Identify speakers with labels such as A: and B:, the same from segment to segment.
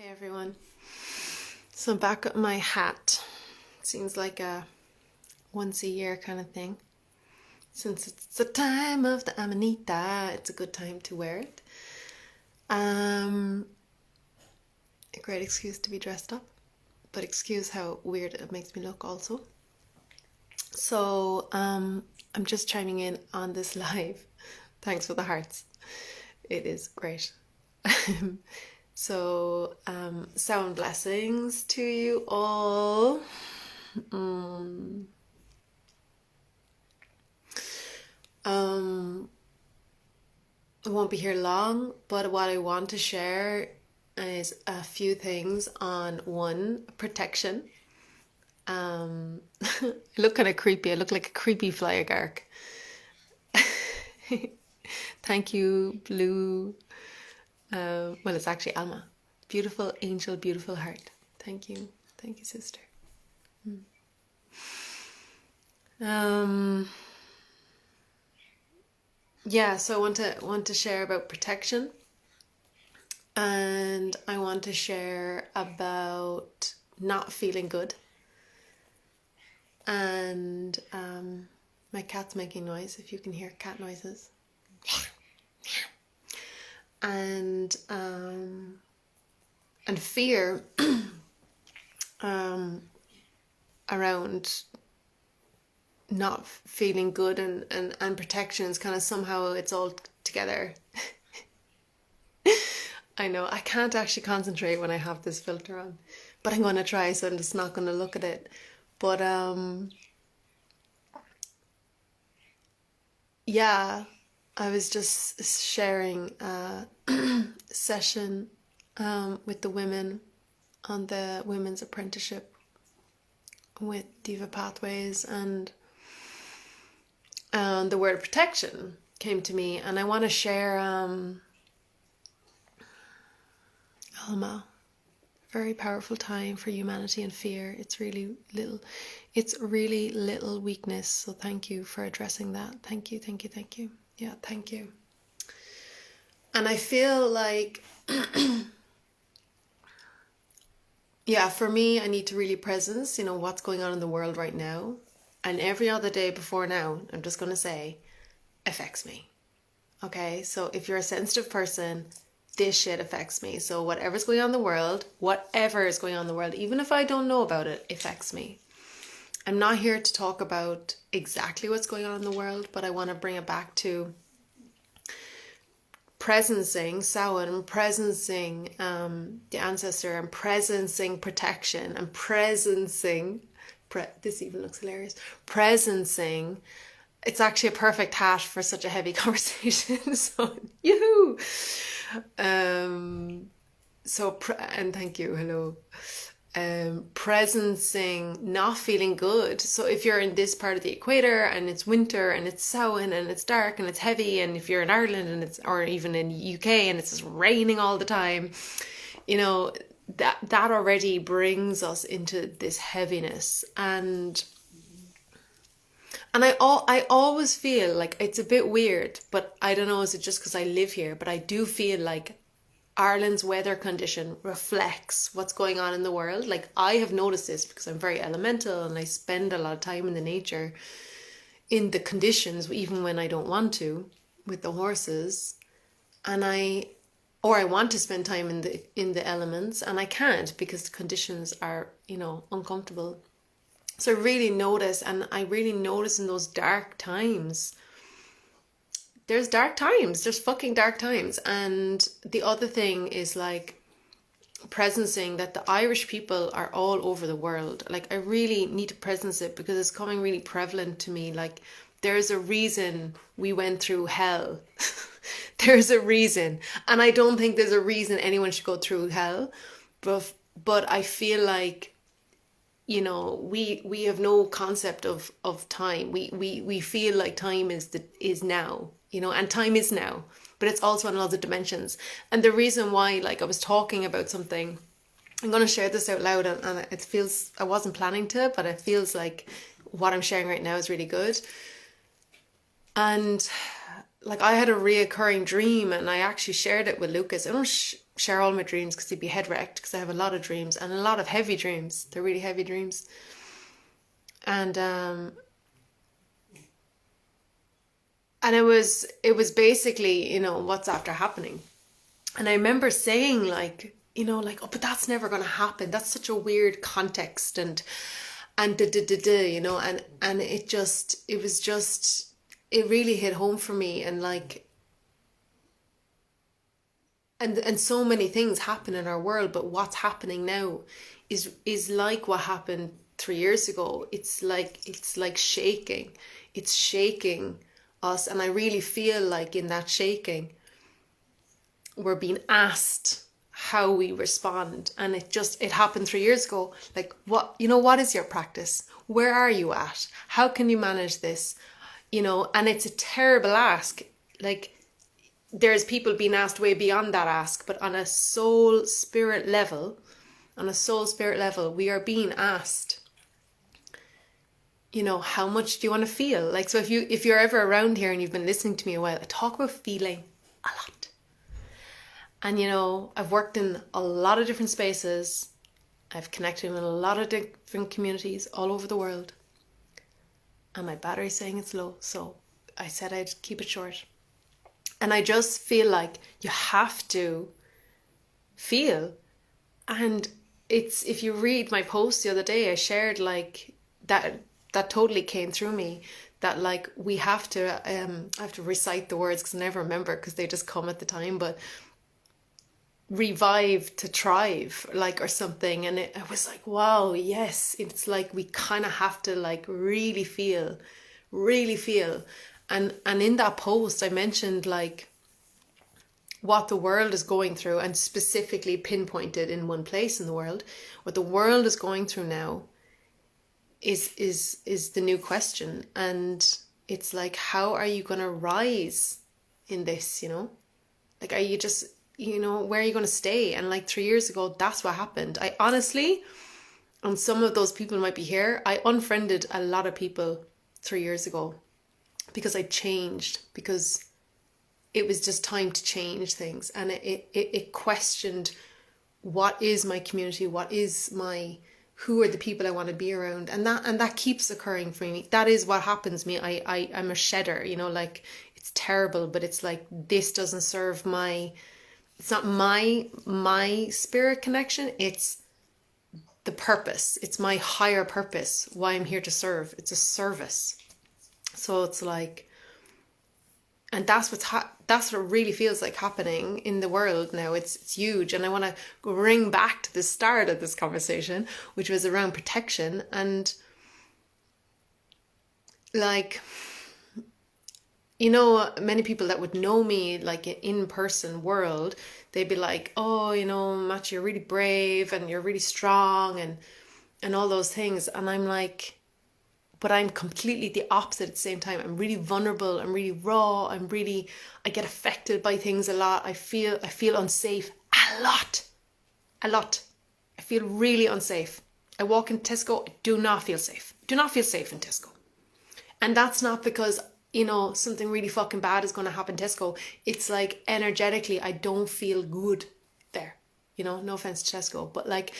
A: Hey everyone. So I'm back at my hat. Seems like a once a year kind of thing. Since it's the time of the Amanita, it's a good time to wear it. A great excuse to be dressed up, but excuse how weird it makes me look also. So I'm just chiming in on this live. Thanks for the hearts. It is great. So, sound blessings to you all. I won't be here long, but what I want to share is a few things on one, protection. I look kind of creepy. I look like a creepy fly agark. Thank you, Blue. Well, it's actually Alma. Beautiful angel, beautiful heart. Thank you. Thank you, sister. Yeah, so I want to share about protection, and I want to share about not feeling good. And my cat's making noise, if you can hear cat noises. And fear around not feeling good and protection is kind of somehow it's all together. I know I can't actually concentrate when I have this filter on, but I'm going to try, so I'm just not going to look at it. But yeah, I was just sharing a session with the women on the women's apprenticeship with Diva Pathways, and the word protection came to me, and I want to share Alma. Very powerful time for humanity and fear. It's really little weakness. So thank you for addressing that. Thank you. Yeah, thank you. And I feel like, yeah, for me, I need to really presence, what's going on in the world right now. And every other day before now, I'm just going to say, affects me. Okay, so if you're a sensitive person, this shit affects me. So whatever's going on in the world, even if I don't know about it, affects me. I'm not here to talk about exactly what's going on in the world, but I want to bring it back to presencing Samhain, presencing the ancestor, and presencing protection, and presencing, this even looks hilarious, presencing. It's actually a perfect hat for such a heavy conversation. So, yoo-hoo! And thank you, hello. Presencing not feeling good. So if you're in this part of the equator and it's winter and it's Samhain and it's dark and it's heavy, and if you're in Ireland and or even in UK and it's just raining all the time, that already brings us into this heaviness. And I always feel like it's a bit weird, but I don't know, is it just because I live here? But I do feel like Ireland's weather condition reflects what's going on in the world. Like, I have noticed this because I'm very elemental and I spend a lot of time in the nature, in the conditions, even when I don't want to, with the horses. And I want to spend time in the elements, and I can't because the conditions are, uncomfortable. So I really notice in those dark times. There's fucking dark times. And the other thing is like presencing that the Irish people are all over the world. Like, I really need to presence it because it's coming really prevalent to me. Like, there's a reason we went through hell. There's a reason. And I don't think there's a reason anyone should go through hell. But I feel like, we have no concept of time. We feel like time is now, and time is now, but it's also in other dimensions. And the reason why, like, I was talking about something, I'm going to share this out loud, and it feels, I wasn't planning to, but it feels like what I'm sharing right now is really good. And like, I had a reoccurring dream, and I actually shared it with Lucas. I don't share all my dreams because they'd be head wrecked, because I have a lot of dreams and a lot of heavy dreams. They're really heavy dreams. And it was basically, what's after happening. And I remember saying like, oh, but that's never going to happen. That's such a weird context and and it really hit home for me. And like, and so many things happen in our world, but what's happening now is like what happened 3 years ago. It's like shaking. It's shaking us, and I really feel like in that shaking, we're being asked how we respond. And it happened 3 years ago. Like, what is your practice? Where are you at? How can you manage this? And it's a terrible ask. Like, there's people being asked way beyond that ask, but on a soul spirit level, we are being asked, how much do you want to feel? Like, so if you're ever around here and you've been listening to me a while, I talk about feeling a lot. And I've worked in a lot of different spaces. I've connected with a lot of different communities all over the world. And my battery's saying it's low, so I said I'd keep it short. And I just feel like you have to feel. And if you read my post the other day, I shared like that totally came through me, that like we have to I have to recite the words because I never remember because they just come at the time, but revive to thrive, like, or something. And I was like, wow, yes, it's like we kind of have to like really feel. And in that post I mentioned like what the world is going through, and specifically pinpointed in one place in the world. What the world is going through now is the new question. And it's like, how are you going to rise in this, like, are you just, where are you going to stay? And like 3 years ago, that's what happened. I honestly, and some of those people might be here, I unfriended a lot of people 3 years ago because I changed, because it was just time to change things. And it questioned, what is my community? Who are the people I want to be around? And that keeps occurring for me. That is what happens to me. I'm a shedder, like, it's terrible, but it's like, this doesn't serve it's not my spirit connection. It's the purpose. It's my higher purpose, why I'm here to serve. It's a service. So it's like, and that's what it really feels like happening in the world now. It's huge. And I want to bring back to the start of this conversation, which was around protection. And like, many people that would know me like in person world, they'd be like, oh, Matt, you're really brave and you're really strong and all those things. And I'm like, but I'm completely the opposite at the same time. I'm really vulnerable. I'm really raw. I get affected by things a lot. I feel unsafe a lot. I feel really unsafe. I walk in Tesco, I do not feel safe. Do not feel safe in Tesco. And that's not because, something really fucking bad is going to happen in Tesco. It's like, energetically, I don't feel good there. No offense to Tesco, but like,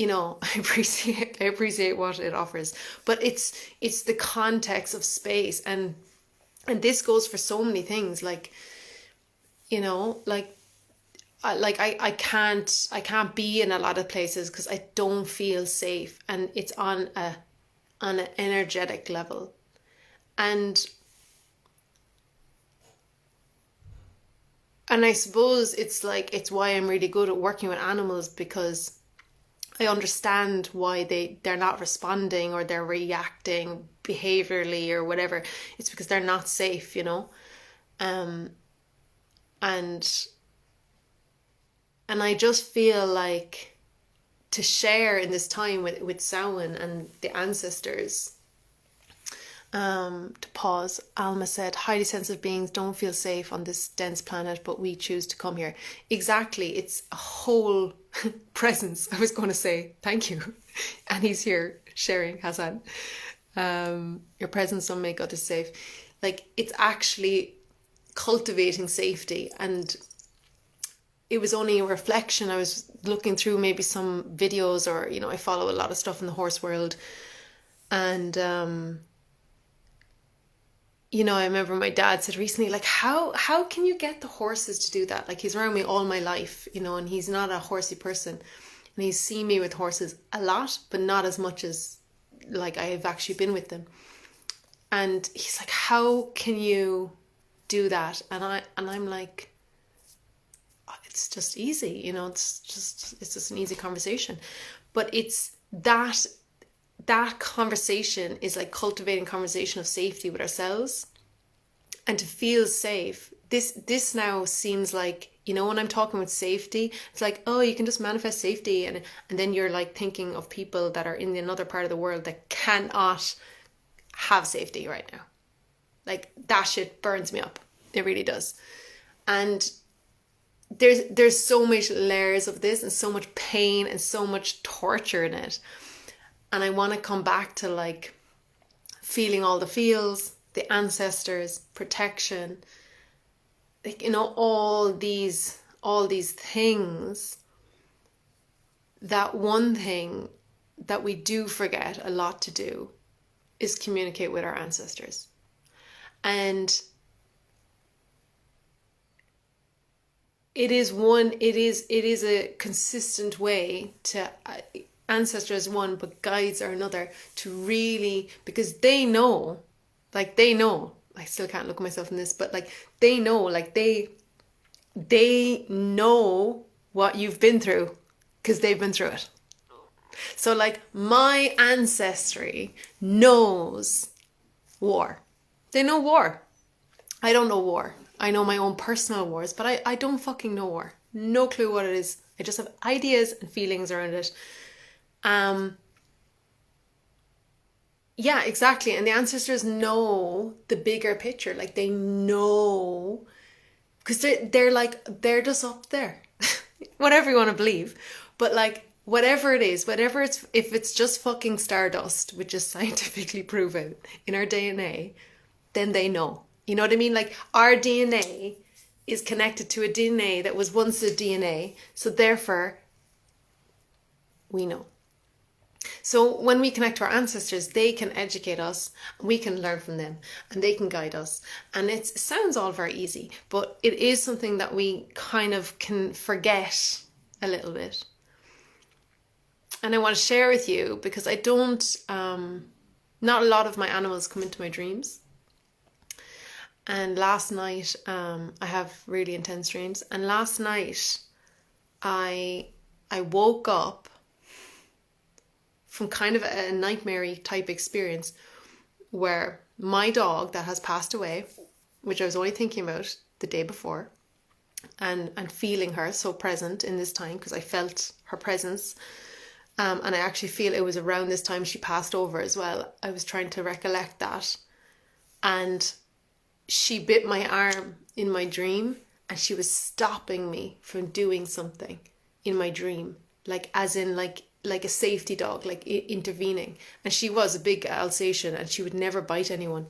A: I appreciate what it offers, but it's the context of space, and this goes for so many things. Like, I can't be in a lot of places because I don't feel safe, and it's on an energetic level, and I suppose it's why I'm really good at working with animals, because I understand why they're not responding or they're reacting behaviorally or whatever. It's because they're not safe, and I just feel like to share in this time with Samhain and the ancestors. To pause, Alma said, highly sensitive beings don't feel safe on this dense planet, but we choose to come here. Exactly. It's a whole presence. I was going to say, thank you. And he's here sharing, Hassan. Your presence will make others safe. Like, it's actually cultivating safety. And it was only a reflection. I was looking through maybe some videos, or I follow a lot of stuff in the horse world, and I remember my dad said recently, like, how can you get the horses to do that? Like, he's around me all my life, and he's not a horsey person, and he's seen me with horses a lot, but not as much as like I have actually been with them. And he's like, how can you do that? And I'm like, it's just easy, it's just an easy conversation. But it's that conversation is like cultivating conversation of safety with ourselves, and to feel safe. This now seems like, when I'm talking with safety, it's like, oh, you can just manifest safety, and then you're like thinking of people that are in another part of the world that cannot have safety right now. Like, that shit burns me up. It really does. And there's so much layers of this, and so much pain, and so much torture in it. And I want to come back to like feeling all the feels, the ancestors, protection, like, all these things. That one thing that we do forget a lot to do is communicate with our ancestors. And it is a consistent way to, ancestors one, but guides are another, to really, because they know, I still can't look at myself in this, but like, they know, like they know what you've been through, because they've been through it. So like, my ancestry knows war. They know war. I don't know war. I know my own personal wars, but I don't fucking know war. No clue what it is. I just have ideas and feelings around it. Yeah, exactly. And the ancestors know the bigger picture. Like, they know, because they're just up there. Whatever you want to believe. But like, whatever it is, if it's just fucking stardust, which is scientifically proven in our DNA, then they know. You know what I mean? Like, our DNA is connected to a DNA that was once a DNA. So therefore, we know. So when we connect to our ancestors, they can educate us, we can learn from them, and they can guide us. And it sounds all very easy, but it is something that we kind of can forget a little bit. And I want to share with you, because I don't, not a lot of my animals come into my dreams. And last night, I have really intense dreams. And last night, I woke up from kind of a nightmare type experience, where my dog that has passed away, which I was only thinking about the day before, and feeling her so present in this time, because I felt her presence. And I actually feel it was around this time she passed over as well. I was trying to recollect that. And she bit my arm in my dream, and she was stopping me from doing something in my dream. Like, as in like a safety dog, like intervening. And she was a big Alsatian, and she would never bite anyone.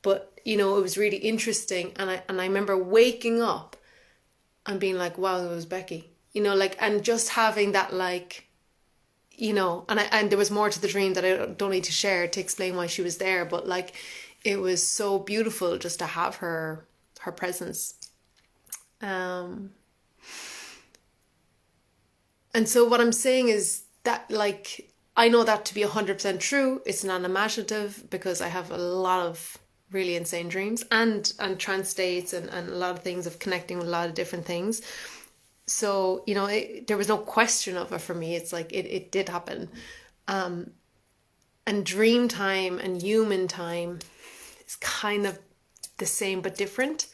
A: But, it was really interesting. And I remember waking up and being like, wow, it was Becky. And just having that, like, and there was more to the dream that I don't need to share to explain why she was there. But like, it was so beautiful just to have her presence. And so what I'm saying is that, like, I know that to be 100% true. It's not imaginative, because I have a lot of really insane dreams and trance states and a lot of things of connecting with a lot of different things. So, there was no question of it for me. It's like, it did happen. And dream time and human time is kind of the same but different.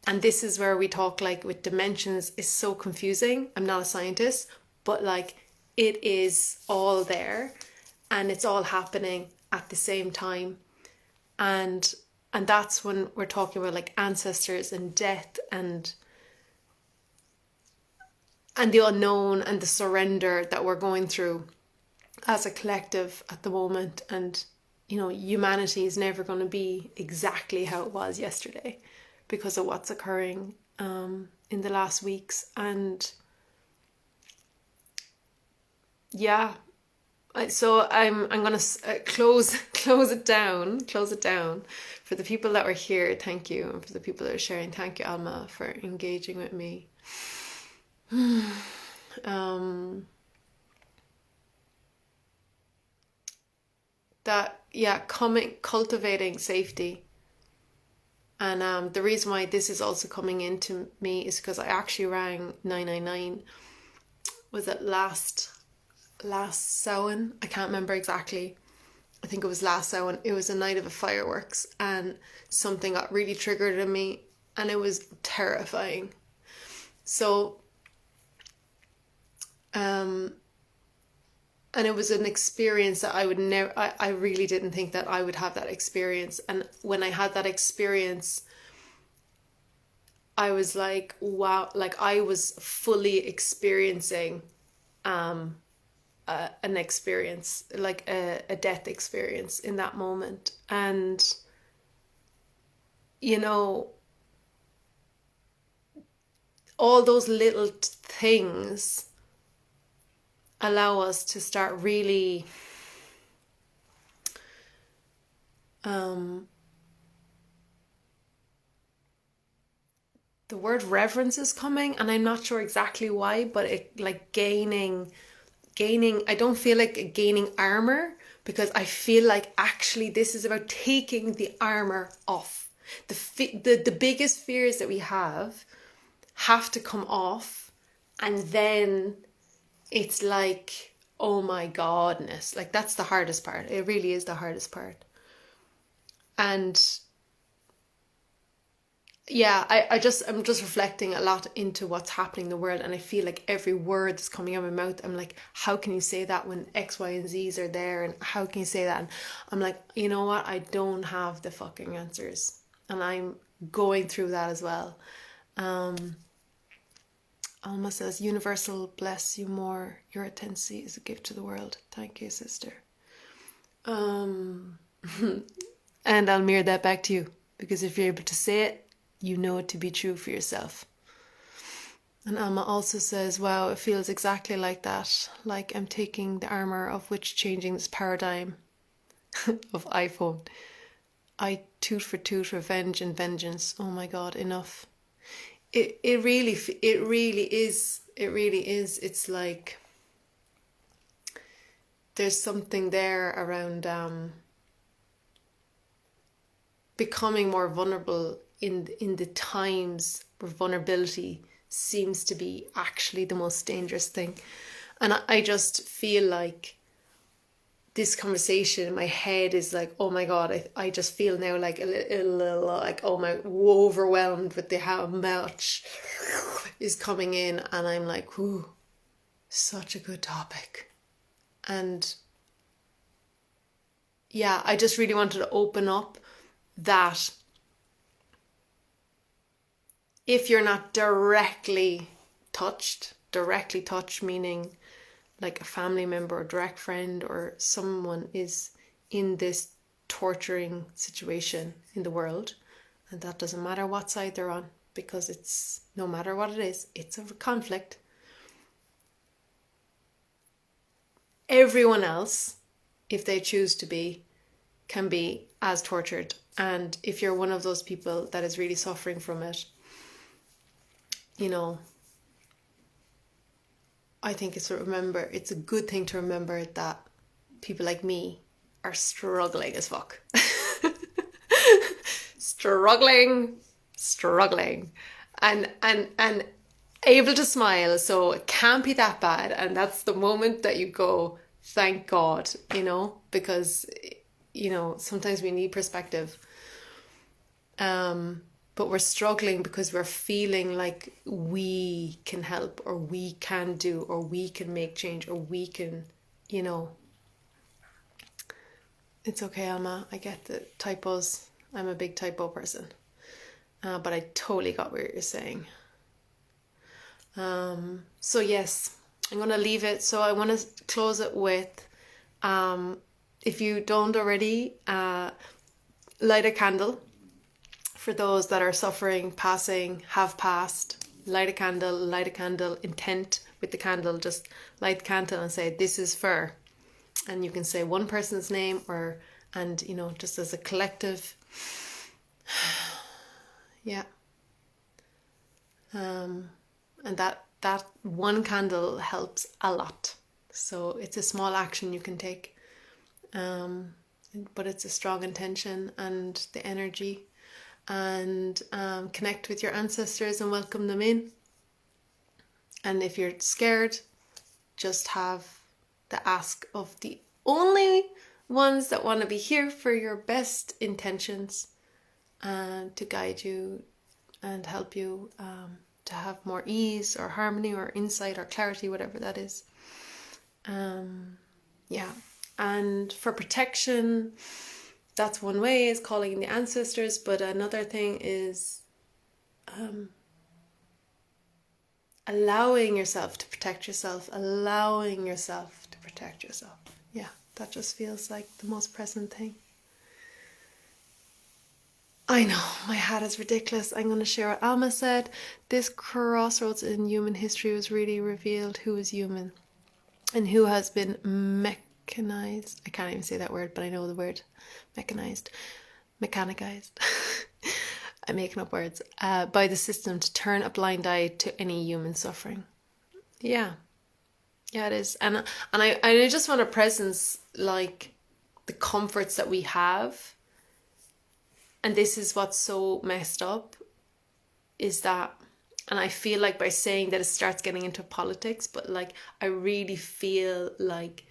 A: And this is where we talk, like, with dimensions is so confusing. I'm not a scientist, but like, it is all there, and it's all happening at the same time. And that's when we're talking about like ancestors and death and the unknown and the surrender that we're going through as a collective at the moment. And humanity is never going to be exactly how it was yesterday, because of what's occurring in the last weeks. And yeah, so I'm gonna close it down. For the people that were here, thank you, and for the people that are sharing, thank you, Alma, for engaging with me. Cultivating safety. And the reason why this is also coming into me is because I actually rang 999. Was it last Samhain? I can't remember exactly. I think it was last Samhain. It was a night of a fireworks, and something got really triggered in me, and it was terrifying. So, and it was an experience that I would never, I really didn't think that I would have that experience. And when I had that experience, I was like, wow, like I was fully experiencing an experience, like a death experience in that moment. And, you know, all those little things allow us to start really the word reverence is coming, and I'm not sure exactly why, but it like gaining I don't feel like gaining armor, because I feel like actually this is about taking the armor off. The biggest fears that we have to come off, and then it's like, oh my godness, like that's the hardest part. It really is the hardest part. And yeah, I'm just reflecting a lot into what's happening in the world, and I feel like every word that's coming out of my mouth, I'm like, how can you say that when X, Y, and Z's are there, and how can you say that? And I'm like, you know what? I don't have the fucking answers, and I'm going through that as well. Alma says, universal bless you more. Your intensity is a gift to the world. Thank you, sister. And I'll mirror that back to you, because if you're able to say it, you know it to be true for yourself. And Alma also says, wow, it feels exactly like that. Like I'm taking the armor of which changing this paradigm of iPhone. I toot for toot, revenge and vengeance. Oh my God, enough. It really is. It's like there's something there around becoming more vulnerable in the times where vulnerability seems to be actually the most dangerous thing. And I just feel like this conversation in my head is like, oh my God, I just feel now like a little like, oh my, overwhelmed with how much is coming in. And I'm like, whoo, such a good topic. And yeah, I just really wanted to open up that if you're not directly touched meaning like a family member or direct friend or someone is in this torturing situation in the world, and that doesn't matter what side they're on, because it's, no matter what it is, it's a conflict. Everyone else, if they choose to be, can be as tortured. And if you're one of those people that is really suffering from it, you know, I think it's a good thing to remember that people like me are struggling as fuck. struggling and able to smile, so it can't be that bad. And that's the moment that you go, thank God, you know, because, you know, sometimes we need perspective. But we're struggling because we're feeling like we can help, or we can do, or we can make change, or we can, you know. It's okay, Alma. I get the typos. I'm a big typo person. But I totally got what you're saying. So yes, I'm going to leave it. So I want to close it with, if you don't already, light a candle for those that are suffering, passing, have passed, light a candle, intent with the candle, just light the candle and say, this is for, and you can say one person's name and just as a collective. Yeah. And that one candle helps a lot. So it's a small action you can take. But it's a strong intention and the energy, and connect with your ancestors and welcome them in. And if you're scared, just have the ask of the only ones that want to be here for your best intentions and to guide you and help you to have more ease or harmony or insight or clarity, whatever that is. Yeah. And for protection, that's one way, is calling in the ancestors. But another thing is allowing yourself to protect yourself. Yeah, that just feels like the most present thing. I know, my hat is ridiculous. I'm going to share what Alma said. This crossroads in human history was really revealed who is human and who has been mechanized. I can't even say that word, but I know the word. Mechanized. I'm making up words. By the system to turn a blind eye to any human suffering. Yeah. Yeah, it is. And I just want to presence like the comforts that we have. And this is what's so messed up, is that, and I feel like by saying that it starts getting into politics, but like I really feel like,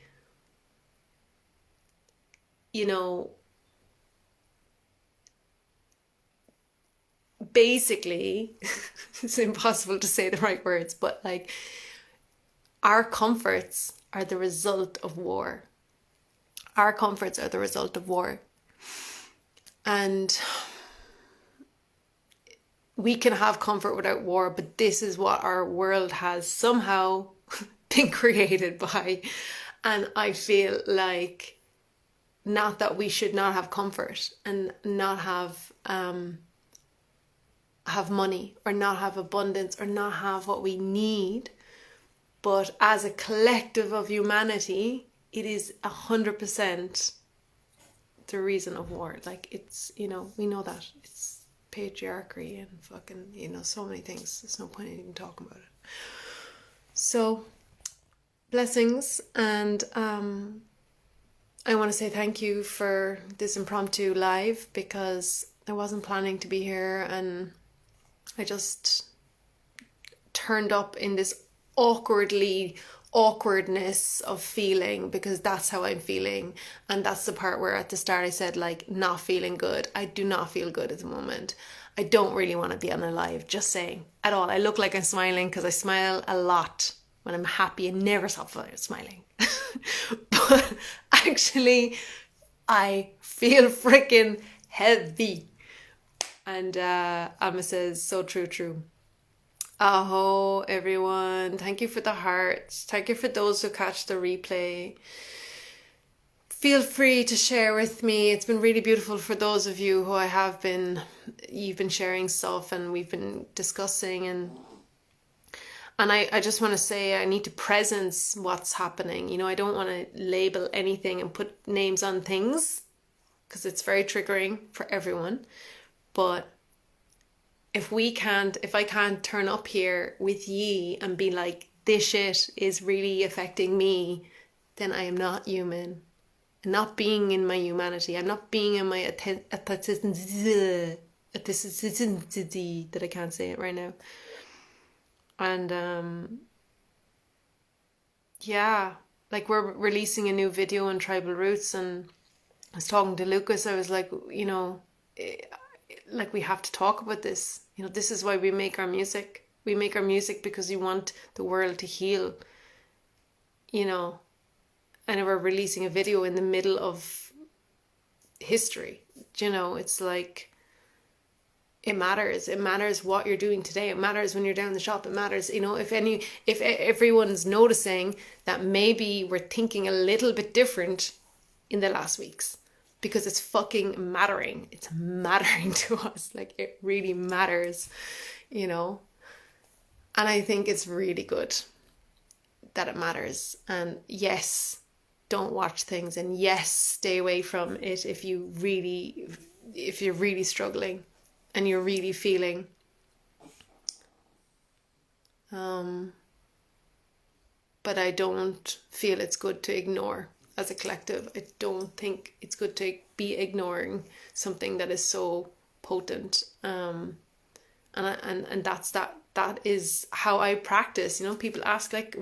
A: basically, it's impossible to say the right words, but like our comforts are the result of war. Our comforts are the result of war. And we can have comfort without war, but this is what our world has somehow been created by. And I feel like, not that we should not have comfort and not have money or not have abundance or not have what we need, but as a collective of humanity, it is 100% the reason of war. Like, it's, we know that it's patriarchy and fucking, so many things. There's no point in even talking about it. So blessings, and I want to say thank you for this impromptu live, because I wasn't planning to be here and I just turned up in this awkwardness of feeling, because that's how I'm feeling. And that's the part where at the start I said, like, not feeling good. I do not feel good at the moment. I don't really want to be on a live, just saying, at all. I look like I'm smiling because I smile a lot when I'm happy and never stop smiling. But actually, I feel freaking heavy. And Amma says, so true. Aho, everyone. Thank you for the hearts. Thank you for those who catch the replay. Feel free to share with me. It's been really beautiful for those of you who you've been sharing stuff and we've been discussing. And I just want to say, I need to presence what's happening. I don't want to label anything and put names on things, because it's very triggering for everyone. But if I can't turn up here with ye and be like, this shit is really affecting me, then I am not human. I'm not being in my humanity. I'm not being in my authenticity, that I can't say it right now. And yeah, like, we're releasing a new video on tribal roots, and I was talking to Lucas. I was like, like, we have to talk about this. This is why we make our music. We make our music because we want the world to heal, and we're releasing a video in the middle of history. It's like, it matters what you're doing today. It matters when you're down the shop. It matters, if everyone's noticing that maybe we're thinking a little bit different in the last weeks, because it's fucking mattering. It's mattering to us. Like, it really matters, And I think it's really good that it matters. And yes, don't watch things, and yes, stay away from it if you're really struggling and you're really feeling but I don't feel it's good to ignore as a collective. I don't think it's good to be ignoring something that is so potent. And that is how I practice. People ask like,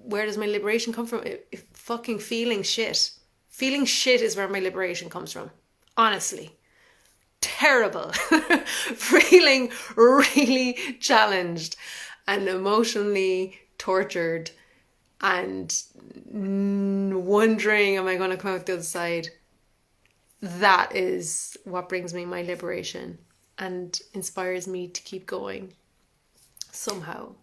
A: where does my liberation come from? Fucking feeling shit. Feeling shit is where my liberation comes from. Honestly. Terrible. Feeling really challenged and emotionally tortured and wondering, am I going to come out the other side? That is what brings me my liberation and inspires me to keep going somehow.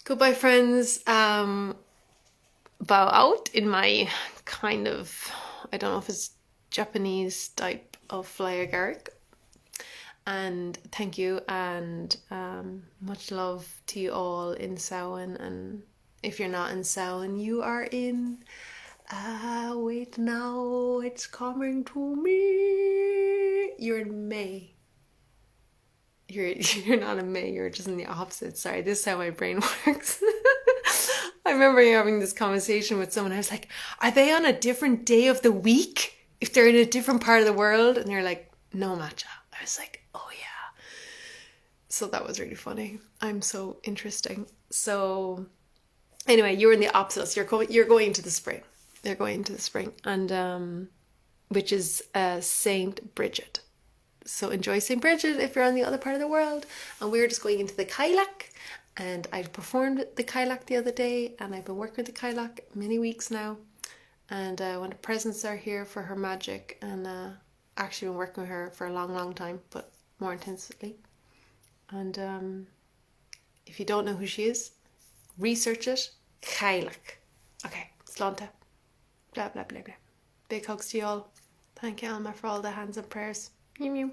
A: Goodbye, friends. Bow out in my kind of, I don't know if it's Japanese type of flyagaric. And thank you, and much love to you all in Samhain. And if you're not in Samhain, you are in. Wait now, it's coming to me. You're in May. You're not in May. You're just in the opposite. Sorry, this is how my brain works. I remember having this conversation with someone. I was like, "Are they on a different day of the week if they're in a different part of the world?" And they're like, "No, matcha." I was like, oh yeah. So that was really funny. I'm so interesting. So anyway, you're in the opposite. You're going to the spring. They're going to the spring, and which is Saint Bridget. So enjoy Saint Bridget if you're on the other part of the world. And we're just going into the Kailak. And I performed the Kailak the other day, and I've been working with the Kailak many weeks now. And when the presents are here for her magic, and actually been working with her for a long time, but more intensely. And if you don't know who she is, research it. Kailak. Okay, slánta. Blah blah blah blah. Big hugs to you all. Thank you, Alma, for all the hands and prayers. Mew mew.